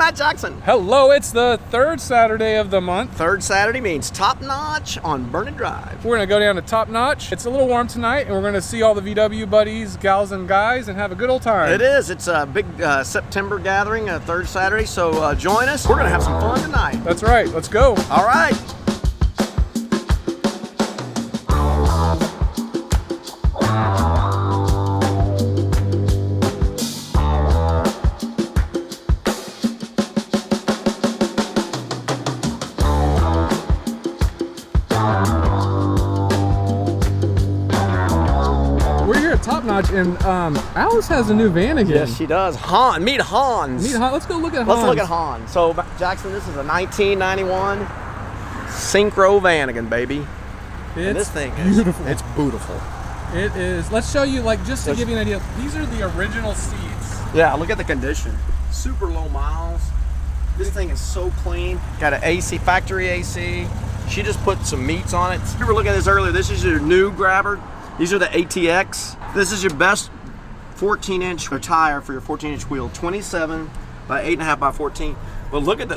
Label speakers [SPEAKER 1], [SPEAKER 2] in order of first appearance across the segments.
[SPEAKER 1] Matt Jackson.
[SPEAKER 2] Hello, it's the third Saturday of the month.
[SPEAKER 1] Third Saturday means Top Notch on Burning Drive.
[SPEAKER 2] We're gonna go down to Top Notch. It's a little warm tonight, and we're gonna see all the VW buddies, gals, and guys, and have a good old time.
[SPEAKER 1] It is. It's a big September gathering, third Saturday, so join us. We're gonna have some fun tonight.
[SPEAKER 2] That's right. Let's go.
[SPEAKER 1] All right.
[SPEAKER 2] Top Notch, and Alice has a new Vanagon.
[SPEAKER 1] Yes, she does. Meet Hans.
[SPEAKER 2] Let's go look at Hans.
[SPEAKER 1] Let's look at Hans. So, Jackson, this is a 1991 Syncro Vanagon, baby. And this thing is beautiful. It's beautiful.
[SPEAKER 2] It is. Let's show you, just to give you an idea. These are the original seats.
[SPEAKER 1] Yeah, look at the condition. Super low miles. This thing is so clean. Got an AC, factory AC. She just put some meats on it. We were looking at this earlier. This is your new grabber. These are the ATX. This is your best 14-inch tire for your 14-inch wheel. 27 by 8.5 by 14. But look at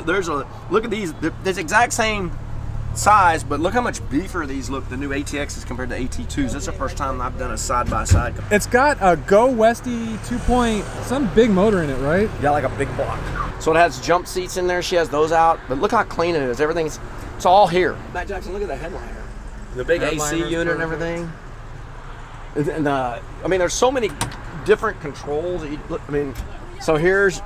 [SPEAKER 1] look at these. They're the exact same size, but look how much beefier these look. The new ATXs compared to AT2s. That's the first time I've done a side by side.
[SPEAKER 2] It's got a Go Westy 2. Some big motor in it, right?
[SPEAKER 1] Yeah, like a big block. So it has jump seats in there. She has those out. But look how clean it is. It's all here. Matt Jackson, look at the headliner. The big AC unit and everything. And I mean, there's so many different controls. So here's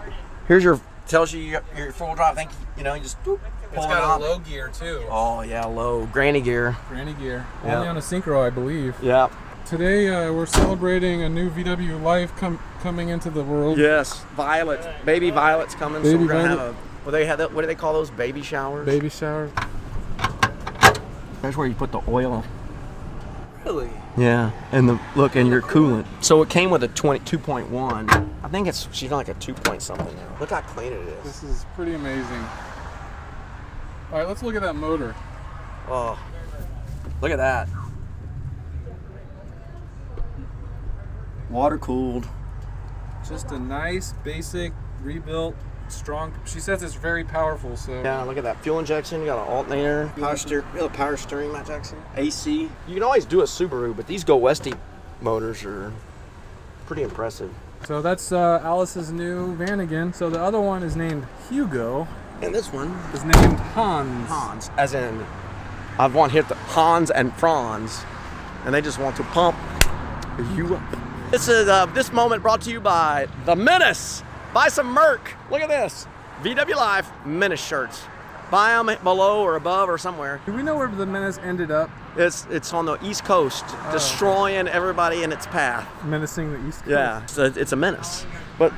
[SPEAKER 1] your tells you your full drive. I think you just pull
[SPEAKER 2] it's got a low gear too.
[SPEAKER 1] Oh yeah, low granny gear.
[SPEAKER 2] Granny gear.
[SPEAKER 1] Yep.
[SPEAKER 2] Only on a Syncro, I believe.
[SPEAKER 1] Yeah.
[SPEAKER 2] Today we're celebrating a new VW Life coming into the world.
[SPEAKER 1] Yes, baby Violet's coming.
[SPEAKER 2] Baby
[SPEAKER 1] so we're gonna
[SPEAKER 2] Violet.
[SPEAKER 1] have what do they call those? Baby showers.
[SPEAKER 2] Baby shower.
[SPEAKER 1] That's where you put the oil.
[SPEAKER 2] Really?
[SPEAKER 1] Yeah, and your coolant. So it came with a 2.1. I think she's like a 2 point something now. Look how clean it is.
[SPEAKER 2] This is pretty amazing. All right, let's look at that motor.
[SPEAKER 1] Oh, look at that. Water cooled.
[SPEAKER 2] Just a nice, basic, rebuilt, strong. She says it's very powerful. So
[SPEAKER 1] yeah, look at that fuel injection. You got an alternator, power steering, Matt Jackson, AC. You can always do a Subaru, but these Go Westy motors are pretty impressive.
[SPEAKER 2] So that's Alice's new Vanagon. So the other one is named Hugo,
[SPEAKER 1] and this one
[SPEAKER 2] is named Hans.
[SPEAKER 1] Hans, as in I've hit the Hans and Franz, and they just want to pump you up. This moment brought to you by the Menace. Buy some Merc. Look at this. VW Life Menace shirts. Buy them below or above or somewhere.
[SPEAKER 2] Do we know where the Menace ended up?
[SPEAKER 1] It's on the East Coast, destroying everybody in its path.
[SPEAKER 2] Menacing the East Coast.
[SPEAKER 1] Yeah, so it's a menace. But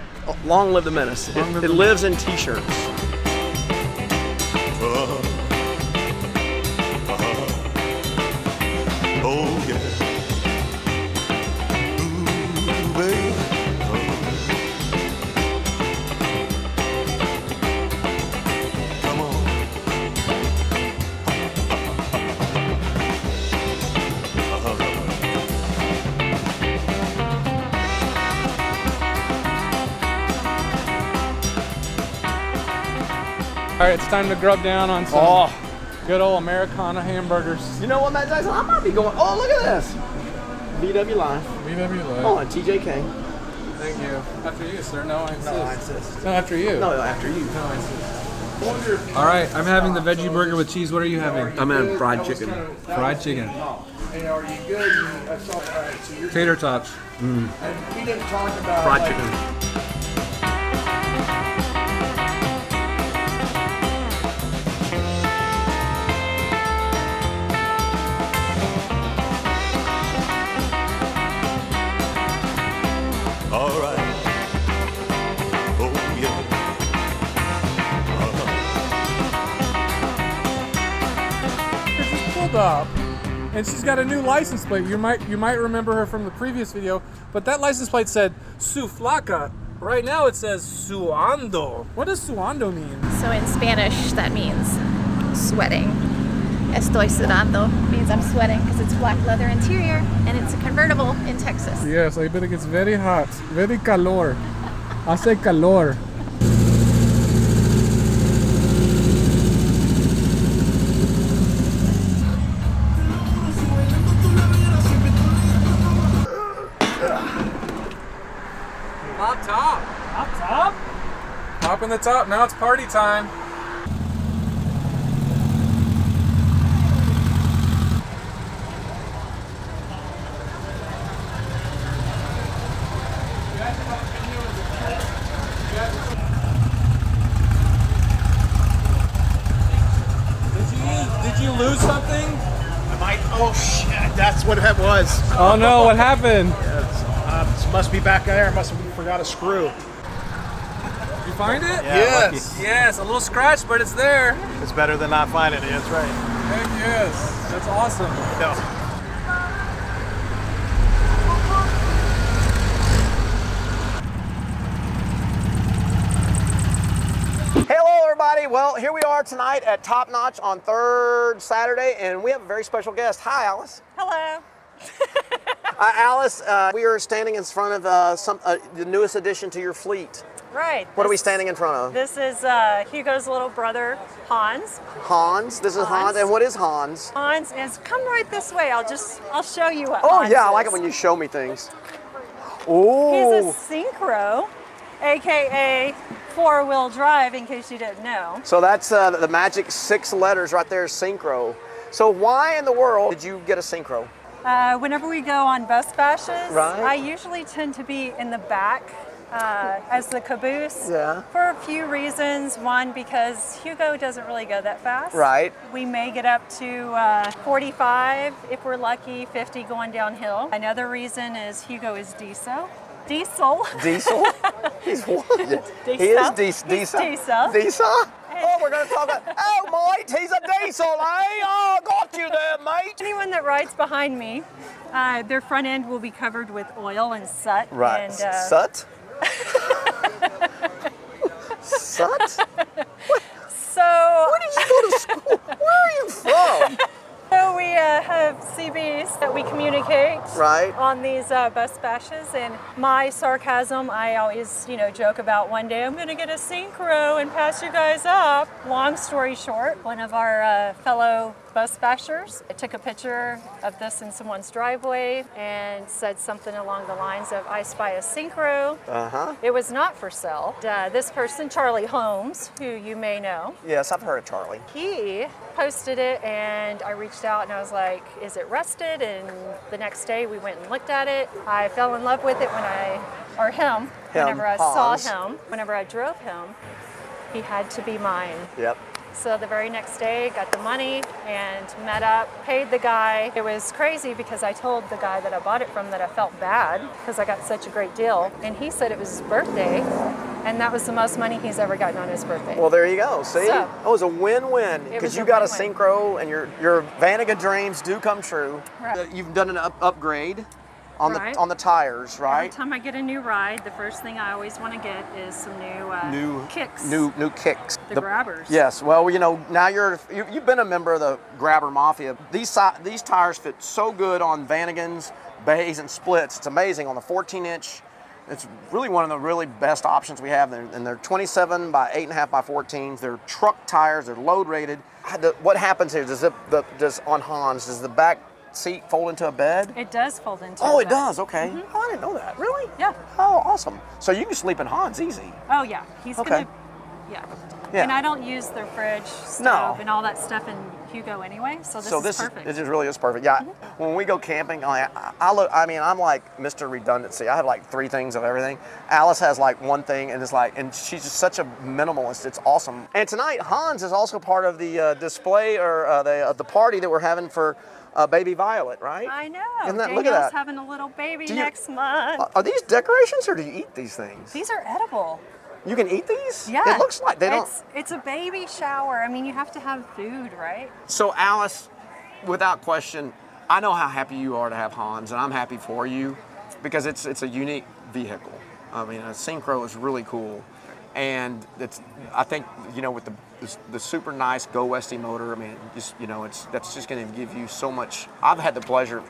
[SPEAKER 1] long live the Menace. It lives in T-shirts.
[SPEAKER 3] Oh yeah. Ooh, baby.
[SPEAKER 2] All right, it's time to grub down on some good old Americana hamburgers.
[SPEAKER 1] You know what, Matt Jackson? I might be going. Oh, look at this. VW Life.
[SPEAKER 2] VW Life.
[SPEAKER 1] Oh, and TJK.
[SPEAKER 2] Thank you. After you, sir. No, I insist.
[SPEAKER 1] No, I insist.
[SPEAKER 2] No, after you.
[SPEAKER 1] No, after you.
[SPEAKER 2] No, I insist. All right, I'm having the veggie burger with cheese. What are you having?
[SPEAKER 1] I'm having fried chicken.
[SPEAKER 2] Fried chicken.
[SPEAKER 4] Hey, are you good? So you're
[SPEAKER 2] Tater tots.
[SPEAKER 4] and we didn't talk about
[SPEAKER 1] Fried chicken.
[SPEAKER 3] All right. Oh yeah.
[SPEAKER 2] She just pulled up, and she's got a new license plate. You might remember her from the previous video, but that license plate said Su Flaca. Right now it says Suando. What does Suando mean?
[SPEAKER 5] So in Spanish, that means sweating. Estoy sudando means I'm sweating because it's black leather interior and it's a convertible in Texas.
[SPEAKER 2] Yes, I bet it gets very hot. Very calor. Hace calor. Up in the top. Now it's party time. Did you lose something?
[SPEAKER 1] I might. Oh shit! That's what that was.
[SPEAKER 2] Oh no! What happened?
[SPEAKER 1] It must be back there. I must have forgot a screw.
[SPEAKER 2] Did you find it?
[SPEAKER 1] Yeah,
[SPEAKER 2] Yes. Yes. A little scratch, but it's there.
[SPEAKER 1] It's better than not finding it. That's right.
[SPEAKER 2] Heck yes. That's awesome.
[SPEAKER 1] No. Hello, everybody. Well, here we are tonight at Top Notch on third Saturday, and we have a very special guest. Hi, Alice.
[SPEAKER 6] Hello.
[SPEAKER 1] Alice, we are standing in front of the newest addition to your fleet.
[SPEAKER 6] Right.
[SPEAKER 1] What are we standing in front of?
[SPEAKER 6] This is Hugo's little brother, Hans.
[SPEAKER 1] Hans. This is Hans. And what is Hans?
[SPEAKER 6] Hans is, come right this way. I'll show you what
[SPEAKER 1] Oh,
[SPEAKER 6] Hans
[SPEAKER 1] yeah, I
[SPEAKER 6] is.
[SPEAKER 1] like it when you show me things. Oh.
[SPEAKER 6] He's a Syncro, AKA four-wheel drive, in case you didn't know.
[SPEAKER 1] So that's the magic 6 letters right there, Syncro. So why in the world did you get a Syncro?
[SPEAKER 6] Whenever we go on bus bashes,
[SPEAKER 1] Right.
[SPEAKER 6] I usually tend to be in the back as the caboose.
[SPEAKER 1] Yeah.
[SPEAKER 6] For a few reasons. One, because Hugo doesn't really go that fast.
[SPEAKER 1] Right.
[SPEAKER 6] We may get up to 45 if we're lucky, 50 going downhill. Another reason is Hugo is diesel. Diesel.
[SPEAKER 1] Diesel? He's what? He
[SPEAKER 6] Diesel.
[SPEAKER 1] is diesel.
[SPEAKER 6] Diesel.
[SPEAKER 1] Diesel? Oh, we're going to talk about, oh, mate, he's a diesel, eh? Oh, got you there, mate.
[SPEAKER 6] Anyone that rides behind me, their front end will be covered with oil and soot.
[SPEAKER 1] Right.
[SPEAKER 6] And,
[SPEAKER 1] Sut? Sut?
[SPEAKER 6] So,
[SPEAKER 1] Where did you go to school? Where are you from?
[SPEAKER 6] so we have CBs that we communicate
[SPEAKER 1] Right.
[SPEAKER 6] on these bus bashes, and my sarcasm, I always, joke about one day I'm going to get a Syncro and pass you guys up. Long story short, one of our fellow bus bashers took a picture of this in someone's driveway and said something along the lines of, I spy a Syncro.
[SPEAKER 1] Uh-huh.
[SPEAKER 6] It was not for sale. This person, Charlie Holmes, who you may know,
[SPEAKER 1] Yes, I've heard of Charlie.
[SPEAKER 6] he posted it, and I reached out and I was like, is it rusted? And the next day we went and looked at it. I fell in love with it whenever I saw
[SPEAKER 1] Hans.
[SPEAKER 6] him, whenever I drove him. He had to be mine.
[SPEAKER 1] Yep.
[SPEAKER 6] So the very next day, got the money and met up, paid the guy. It was crazy because I told the guy that I bought it from that I felt bad because I got such a great deal. And he said it was his birthday, and that was the most money he's ever gotten on his birthday.
[SPEAKER 1] Well, there you go. See?
[SPEAKER 6] So,
[SPEAKER 1] it was a win-win
[SPEAKER 6] it
[SPEAKER 1] because
[SPEAKER 6] was
[SPEAKER 1] you
[SPEAKER 6] a
[SPEAKER 1] got a
[SPEAKER 6] win-win.
[SPEAKER 1] Syncro and your Vanagon dreams do come true.
[SPEAKER 6] Right.
[SPEAKER 1] You've done an upgrade on
[SPEAKER 6] Right.
[SPEAKER 1] the tires,
[SPEAKER 6] Every
[SPEAKER 1] right?
[SPEAKER 6] time I get a new ride, the first thing I always want to get is some new kicks.
[SPEAKER 1] New kicks.
[SPEAKER 6] The grabbers.
[SPEAKER 1] Yes. Well, now you've been a member of the grabber mafia. These tires fit so good on Vanagons, bays, and splits. It's amazing on the 14-inch. It's really one of the really best options we have. And they're 27 by 8.5 by 14s. They're truck tires. They're load rated. What happens here? Does on Hans, does the back seat fold into a bed?
[SPEAKER 6] It does fold into
[SPEAKER 1] Oh,
[SPEAKER 6] a
[SPEAKER 1] it
[SPEAKER 6] bed.
[SPEAKER 1] does. Okay. Oh, I didn't know that. Really?
[SPEAKER 6] Yeah.
[SPEAKER 1] Oh, awesome. So you can sleep in Hans easy.
[SPEAKER 6] Oh, yeah. He's
[SPEAKER 1] Okay.
[SPEAKER 6] gonna. Yeah.
[SPEAKER 1] Yeah.
[SPEAKER 6] And I don't use their fridge, stove,
[SPEAKER 1] No.
[SPEAKER 6] and all that stuff in Hugo anyway, so this is perfect.
[SPEAKER 1] It just really is perfect. Yeah. When we go camping, I'm like Mr. Redundancy. I have like 3 things of everything. Alice has like 1 thing, and and she's just such a minimalist. It's awesome. And tonight, Hans is also part of the display or the party that we're having for baby Violet, right?
[SPEAKER 6] I know.
[SPEAKER 1] Isn't that-
[SPEAKER 6] Danielle's
[SPEAKER 1] look at that.
[SPEAKER 6] having a little baby
[SPEAKER 1] Do you-
[SPEAKER 6] next month.
[SPEAKER 1] Are these decorations, or do you eat these things?
[SPEAKER 6] These are edible.
[SPEAKER 1] You can eat these?
[SPEAKER 6] Yeah.
[SPEAKER 1] It looks like they don't.
[SPEAKER 6] It's a baby shower. I mean, you have to have food, right?
[SPEAKER 1] So Alice, without question, I know how happy you are to have Hans, and I'm happy for you because it's a unique vehicle. I mean, a Syncro is really cool, and I think with the super nice Go Westy motor. I mean, that's just going to give you so much. I've had the pleasure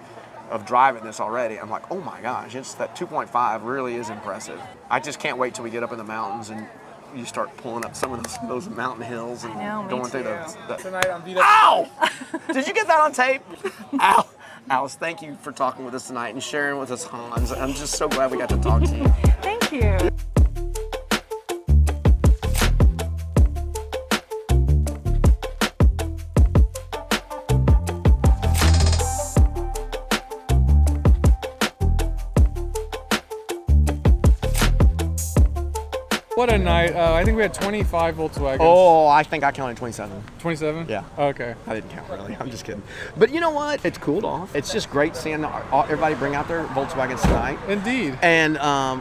[SPEAKER 1] of driving this already. I'm like, oh my gosh, that 2.5 really is impressive. I just can't wait till we get up in the mountains and you start pulling up some of those mountain hills and
[SPEAKER 6] I know, me
[SPEAKER 1] going through
[SPEAKER 6] too.
[SPEAKER 1] the
[SPEAKER 2] Tonight I'm beat up.
[SPEAKER 1] Ow! Did you get that on tape? Ow! Alice, thank you for talking with us tonight and sharing with us Hans. I'm just so glad we got to talk to you.
[SPEAKER 6] Thank you.
[SPEAKER 2] What a night. I think we had 25 Volkswagens.
[SPEAKER 1] Oh, I think I counted 27.
[SPEAKER 2] 27?
[SPEAKER 1] Yeah.
[SPEAKER 2] Okay.
[SPEAKER 1] I didn't count really. I'm just kidding. But you know what? It's cooled off. It's just great seeing everybody bring out their Volkswagens tonight.
[SPEAKER 2] Indeed.
[SPEAKER 1] And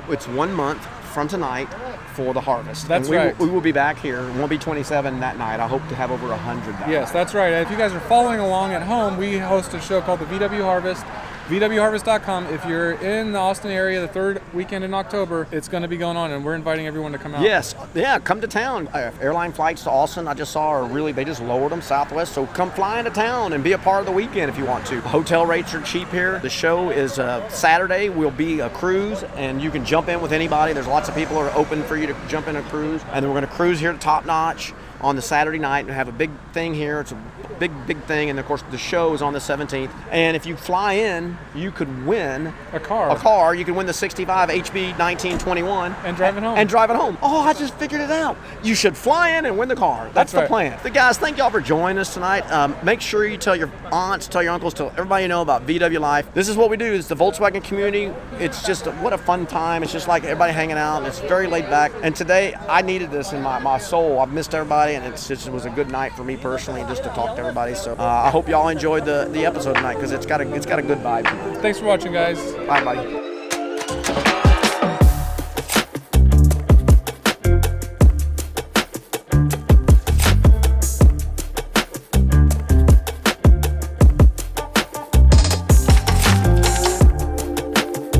[SPEAKER 1] it's 1 month from tonight for the harvest.
[SPEAKER 2] That's
[SPEAKER 1] and
[SPEAKER 2] right.
[SPEAKER 1] We will be back here. It won't be 27 that night. I hope to have over 100 that
[SPEAKER 2] Yes,
[SPEAKER 1] night.
[SPEAKER 2] that's right. If you guys are following along at home, we host a show called the VW Harvest. VWHarvest.com. If you're in the Austin area the third weekend in October, it's going to be going on, and we're inviting everyone to come out.
[SPEAKER 1] Yes, yeah, come to town. Airline flights to Austin, I just saw, are really, they just lowered them, Southwest, so come fly into town and be a part of the weekend if you want to. Hotel rates are cheap here. The show is Saturday, will be a cruise, and you can jump in with anybody. There's lots of people who are open for you to jump in a cruise, and then we're going to cruise here to Top Notch on the Saturday night and have a big thing here. It's a big thing, and of course the show is on the 17th. And if you fly in, you could win
[SPEAKER 2] A car.
[SPEAKER 1] You can win the 65 HB 1921
[SPEAKER 2] And drive it home.
[SPEAKER 1] And drive it home. Oh, I just figured it out. You should fly in and win the car. That's the
[SPEAKER 2] right.
[SPEAKER 1] plan. The guys, thank y'all for joining us tonight. Make sure you tell your aunts, tell your uncles, tell everybody you know about VW Life. This is what we do. It's the Volkswagen community. It's just what a fun time. It's just like everybody hanging out, and it's very laid back. And today I needed this in my soul. I've missed everybody, and it was a good night for me personally just to talk to everybody. So I hope y'all enjoyed the episode tonight, because it's got a good vibe.
[SPEAKER 2] Thanks for watching, guys.
[SPEAKER 1] Bye, buddy.